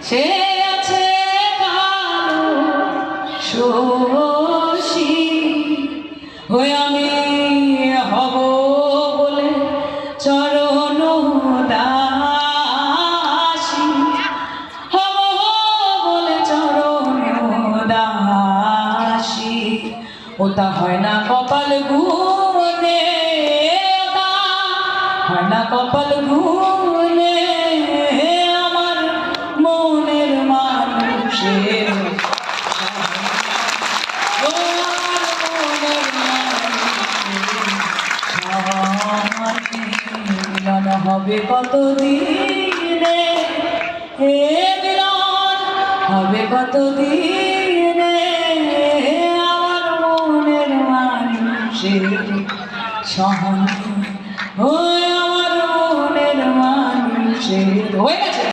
সে আছে শশী হয়ে আমি হব বলে চরণ দাসী হব বলে চরণ দাসী ওটা হয় না কপাল গুনে হয় না কপাল গুনে আমার মনের মানুষের হবে কত দিনে হে মিলন হবে কত দিনে আমার মনের মানুষের সহন হয়ে আমার মনের মানুষের হয়ে গেছে।